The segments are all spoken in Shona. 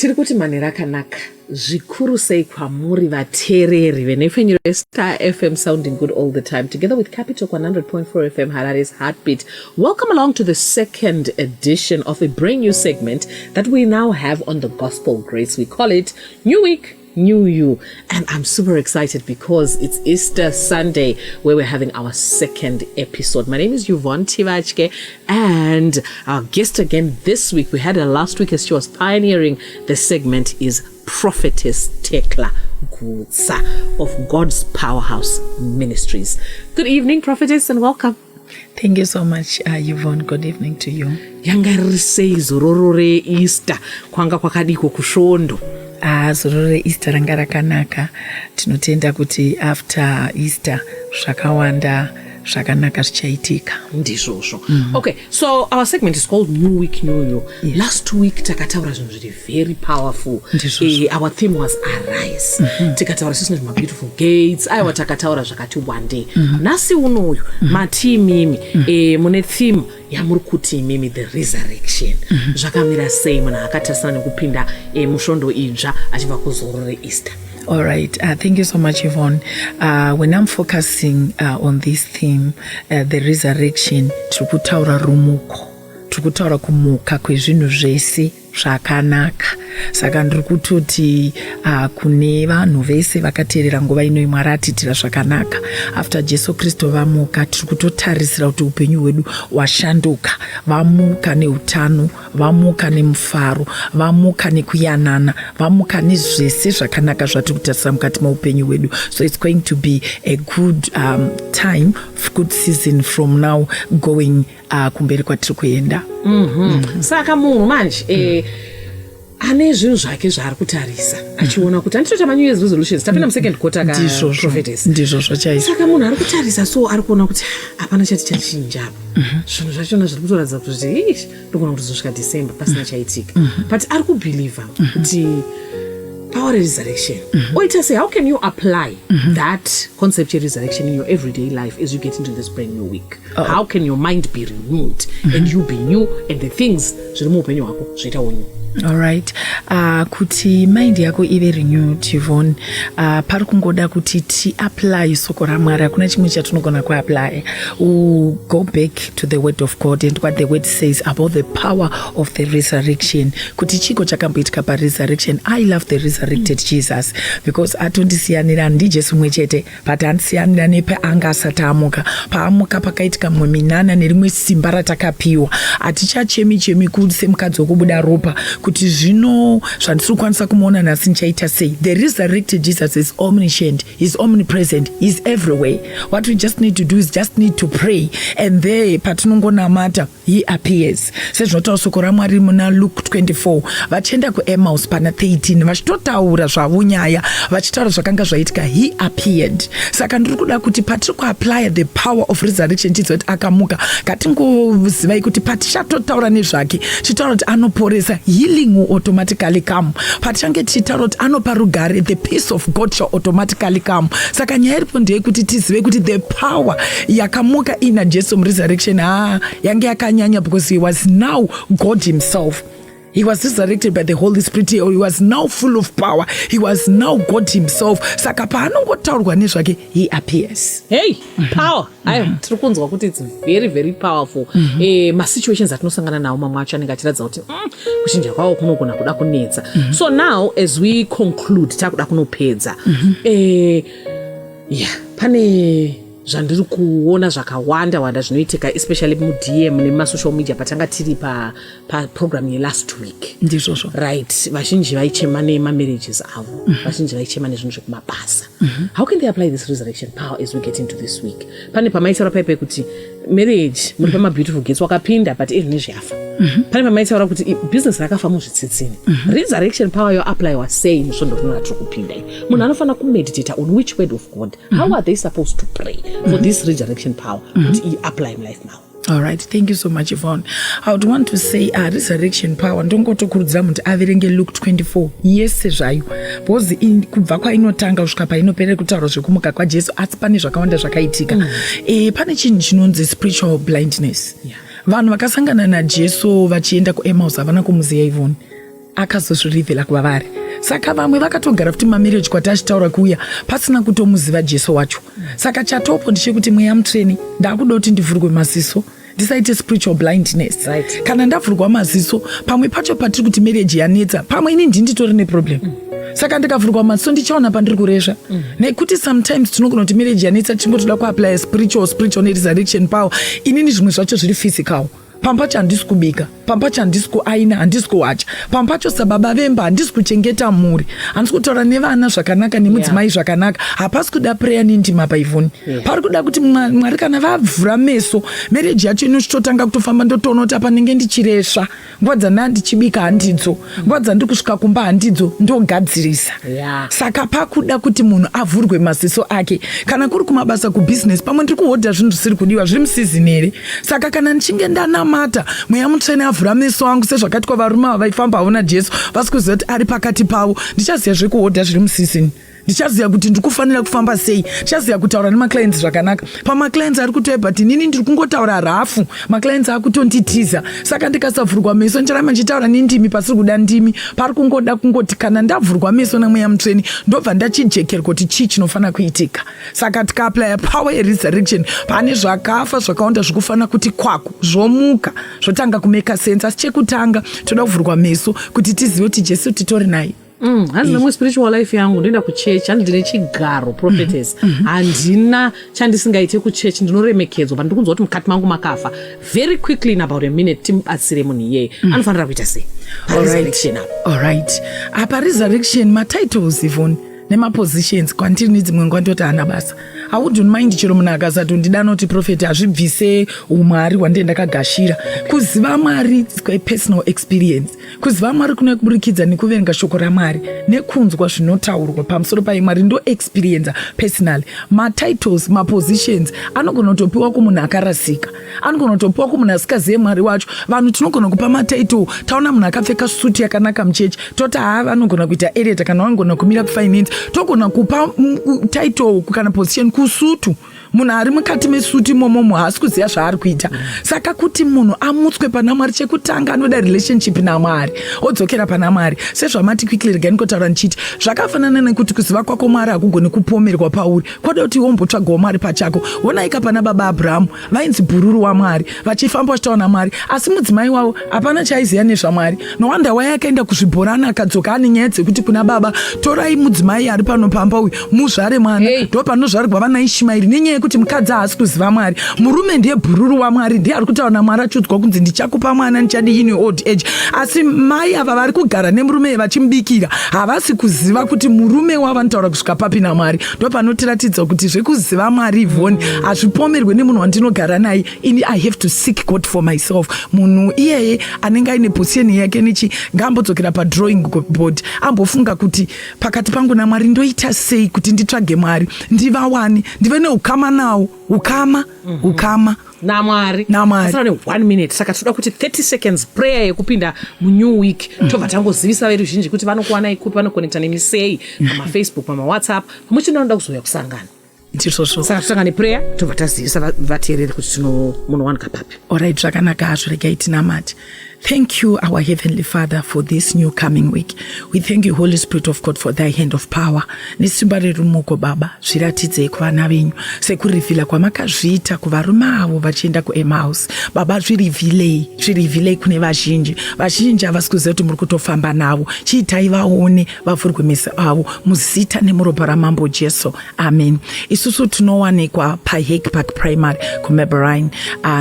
Tiri kuti manhero akanaka zvikuru sei kwamuri vateereri venefenyuro Star FM sounding good all the time together with Capital 100.4 FM Harare's Heartbeat. Welcome along to the second edition of a brand new segment that we now have on the Gospel Grace. We call it New Week, New You, and I'm super excited because it's Easter Sunday where we're having our second episode. My name is Yvonne Tivachke, and our guest again this week, we had her last week as she was pioneering the segment, is Prophetess Tecla Gutsa of God's Powerhouse Ministries. Good evening, Prophetess, and welcome. Thank you so much, Yvonne. Good evening to you. Yangarisei zororore Easter kwanga kwakadiko kushondo. Zorore Easter ranga rakanaka. Tinotenda kuti after Easter zvakawanda zvakanaka zvichaitika. Ndizvozvo. Okay, so our segment is called New Week, New You. Yes. Last week takataura zvinhu zviri very powerful. Our theme was Arise. Tikataura sisina ma beautiful gates. Aiwa takataura zvakati one day. Nasi unoyu mati mimi mune theme yamuri kuti mimi the resurrection. Zvakamira sei munhu akatasana nekupinda mushondo idzva achibva kuzorore Easter. All right. Thank you so much, Yvonne. When I'm focusing on this theme, the resurrection, tikutaura rumuko, tikutaura kumuka kwezvinhu zvese zvakanaka. Saka ndiri kutoti kune vanhu vese vakateerera nguva ino Mwari atitira zvakanaka. After Jesu Kristu vamuka, tiri kutotarisira kuti upenyu hwedu hwashanduka. Vamuka neutano, vamuka nemufaro, vamuka nekuyanana, vamuka nezvese zvakanaka zvatiri kutarisa mukati meupenyu hwedu. So it's going to be a good time, good season from now going kumberi kwatiri kuenda. Saka munhu manje ane zvinhu zvake zvaari kutarisa achiona kuti anditoita ma New Year's resolutions tapinda second quarter ka Prophetess. Ndizvozvo chaizvo. Saka munhu ari kutarisa so ari kuona kuti hapana chati chachinja. Zvinhu zvachona zviri kutoratidza kuti ndogona kuti zosvika December pasina chaitika. But ari kubelieve kuti power resurrection. Oita say, how can you apply that concept of resurrection in your everyday life as you get into this brand new week? How can your mind be renewed and you be new and the things zviri muupenyu hwako zviita unyu? All right. Kuti mind yako ive renewed, Yvonne, pari kungoda kuti ti apply soko raMwari. Hakuna chimwe chatinogona kuapply. Go back to the word of God and what the word says about the power of the resurrection. Kuti chiko chakamboitika paresurrection. I love the resurrected Jesus because atondisiyanira ndi Jesu mwechete, but andisiyanira nepe anga asati amuka. Paamuka pakaitika mwe minana nerimwe simba ratakapiwa. Atichachemi kuti semukadzi wokubuda ropa. Kuti zvino zvandiri kukwanisa kumuona nhasi nchaita sei. The resurrected Jesus is omniscient, he's omnipresent, he's everywhere. What we just need to do is just need to pray, and there patinongonamata he appears. Sezvinotaura soko raMwari muna Luke 24 vachienda kuEmmaus pana 13 vachitotaura zvavunyaya vachitaura zvakanga zvaitika, he appeared. Saka ndiri kuda kuti patiri kuapply the power of resurrection tidzoti akamuka ngatingozivai kuti patichatotaura nezvake chitaura kuti anoporesa, healing will automatically come. Pachange tichitaura kuti anopa rugare, the peace of God shall automatically come. Saka nyaya iripo ndeyekuti tizive kuti the power yakamuka ina Jesu resurrection yange yakanyanya because he was now God himself. He was resurrected by the Holy Spirit. He was now full of power. He was now God himself. Saka paanongotaurwa nezvake, he appears. Hey, power. Tiri kunzwa kuti it's very, very powerful. Ma situations atinosangana nawo mamwe acho anenge achiratidza kuti kuchinja kwawo kunogona kuda kunetsa. So now as we conclude takuda kunopedza. Pane zvandiri kuona zvakawanda zvinoitika especially muDM nemasocial media patanga tiri pa program ye last week. Ndizvozvo. Right. Vazhinji vaichema marriages avo. Vazhinji vaichema nezvinhu zvekumabasa. How can they apply this resurrection power as we get into this week? Pane pamaitaura paipai kuti marriage muri pama beautiful gates wakapinda but iri nezvafa. Pane pamaitaura kuti business rakafa muzvitsitsini. Resurrection power yo apply was saying mushondo rinoratira kupinda. Munhu anofana kumeditate on which word of God. How are they supposed to pray for this resurrection power to apply in life now? All right, thank you so much, Yvonne. I would want to say resurrection power. Ndongotokurudzira munhu averenge Luke 24 yese zvayo because kubva kwainotanga kusvika painopera kutaura zvekumuka kwaJesu, asi pane zvakawanda zvakaitika. Pane chinhu chinonzi spiritual blindness. Vanhu vakasangana naJesu vachienda kuEmmaus havana kumuziva Yvonne. akazozvirivhela kuvavari. Saka vamwe vakatogara futi mamarriage kwati achitaura kuuya pasina kutomuziva Jesu wacho. Saka chatopo ndechekuti mweya mutsvene ndakuda kuti ndivhurwe maziso, ndisaite spiritual blindness. Right. Kana ndavhurwa maziso pamwe pacho patiri kuti marriage yanetsa, pamwe ini nditori neproblem. Saka ndikavhurwa maziso ndichaona pandiri kuresva. Nekuti sometimes tinogona kuti marriage yanetsa tingotoda kuapply spiritual resurrection power. Inini zvimwe zvacho zviri physical. Pampacho handisi kubika, pampacho handisi kuaina, handisi kuwacha, pampacho sababa vemba handisi kuchengeta mhuri, handisi kutaura nevana zvakanaka nemudzimai zvakanaka. Hapasi kuda prayer nendima paivhoni. Pari kuda kuti Mwari kana vavhura meso, marriage yacho inochitotanga kutofamba ndotoona kuti apa ndenge ndichiresva, nguva dzandanga ndichibika handidzo, nguva dzandiri kusvika kumba handidzo, ndogadzirisa. Saka pakuda kuti munhu avhurwe maziso ake. Kana kuri kumabasa kubusiness, pamwe ndiri kuhodha zvinhu zvisiri kudiwa, zviri musizini here. Saka kana ndichinge ndanamata, mweya mutsvene avhura meso angu sezvakaitwa varume ava vaifamba havona Jesu, vasi kuziva kuti ari pakati pavo, ndichaziva zvekuhodha zviri musizini. Ndichaziva kuti ndikufanira kufamba sei, ndichaziva kutaura nemaclients zvakanaka. Pamaclients ari kutoipa kuti nini ndiri kungotaura rafu, maclients akutonditiza. Saka ndikasavhurwa meso ndicharamba ndichitaura nendimi pasiri kuda ndimi. Pari kungoda kungoti kana ndavhurwa meso namweya mutsvene ndobva ndachijekerwa kuti chii chinofanira kuitika. Saka tikaaplya power yeresurrection pane zvakafa zvakawanda zvikufanira kuti kwaku zvomuka zvotanga kumeka sense. Asi chekutanga toda kuvhurwa meso kuti tizive kuti Jesu titori naye. Handina mwe spiritual life yangu ndoenda kuchechi, handine chigaro prophetess, handina chandisingaite kuchechi, ndinoremekedzwa pandiri kunzwa kuti mukati mangu makafa. Very quickly in about a minute timubatsire munhu iyeye anofanira kuita sei resurrection apa. Alright, apa resurrection matitles even nemapositions kwandiri nedzimwe nguva ndoti hana basa. I wouldn't mind chero munhu akasati ndidana kuti prophet azvibvise umwari hwandee ndakagashira. Kuziva Mwari is personal experience. Kuziva Mwari kuno kuburikidza nekuverenga shoko raMwari nekunzwa zvinotaurwa pamusoro paMwari ndo experience personally. Matitles, mapositions anogona kutopiwa kumunhu akarasika, anogona kutopiwa kumunhu asikazive Mwari wacho. Vanhu tinogona kupa matitle, taona munhu akapfeka suti yakanaka muchechi tota anogona kuita editor kana anogona kumira kufinance, togona kupa title kana position kusutu. Munhu ari mukati mesuti momomo haasi kuziva zvaari kuita. Saka kuti munhu amutswe pana Mwari, chekutanga anoda relationship naMwari, odzokera pana Mwari. Sezvamati quickly regai ndikotaura ndichiti zvakafanana nekuti kuziva kwako Mwari hakugoni kupomerwa pauri, kwada kuti wombotsvagawo Mwari pachako. Wonaika pana baba Abhurahamu vainzi bhururu waMwari, vachifamba vachitaura naMwari, asi mudzimai wavo hapana chaiziva nezvaMwari. No wonder why akaenda kuzvibhorani akadzoka ane nyaya dzekuti kuna baba, torai mudzimai ari pano pamba uyu muzvare mwana. Ndo panozvarwa vana Ishimairi nenyaya yekuti mukadzi haasi kuziva Mwari. Murume ndiye bhururu waMwari, ndiye ari kutaura naMwari achiudzwa kunzi ndichakupa mwana ndichadi in old age. Asi mai ava vari kugara nemurume vachimubikira havasi kuziva kuti murume wavanotaura kusvika papi naMwari. Ndo panotiratidza kuti zvekuziva Mwari ivhoni hazvipomerwe nemunhu wandinogara naye. Ini I have to seek God for myself. Munhu iyeye anenge aine position yake nechi ngaambodzokera padrawing board ambofunga kuti pakati pangu naMwari ndoita sei kuti nditsvage Mwari, ndivawane, ndive neukama nawo, ukama naMwari. Asana ne 1 minute. Saka toda kuti 30 seconds prayer yekupinda mu-new week. Tobva tangozivisa veruzhinji kuti vanokuwanai kupi, vanoconnecta nemisei pamafacebook, pamawhatsapp, pamwe chete vanoda kuzoya kusangana. Saka totanga neprayer tobva tazivisa vateereri kuti munowanika papi. Alright, zvakanaka hazvo, regai tinamate. Thank you, our Heavenly Father, for this new coming week. We thank you, Holy Spirit of God, for thy hand of power. Nesimba rerumuko Baba, zviratidzei kuvana venyu sekurivhila kwamakazviita kuvarume avo vachienda kuEmmaus. Baba, zvirivilei kune vazhinji havasi kuziva kuti muri kutofamba navo. Chiitai vaone, vavhurwe meso avo muzita nemuropa raMambo Jesu. Amen. Isusu tinowanikwa paHake Park Primary kuMeberine.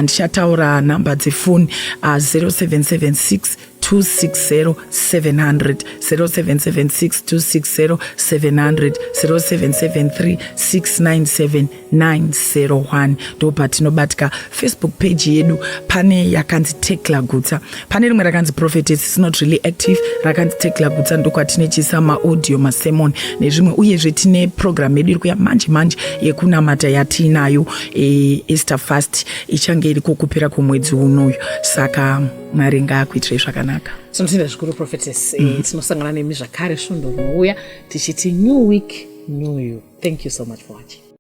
Ndichataura namba dzefoni 0776 260 700, 0776 260 700, 0773 697 901. Ndo patinobatika. Facebook page yedu pane yakanzi Tecla Gutsa, pane rimwe rakanzi Prophetess, is not really active, rakanzi Tecla Gutsa. Ndo kwatinechisa maaudio, masermon nezvimwe, uyezve tine program yedu iri kuya manje yekunamata yatinayo Easter fast ichange iriko kupera kwemwedzi unoyu. Saka Mwari ngaakuitirei zvakanaka. Tinotenda zvikuru Prophetess. Tinosangana nemi zvakare svondo rinouya tichiti new week new you. Thank you so much for watching.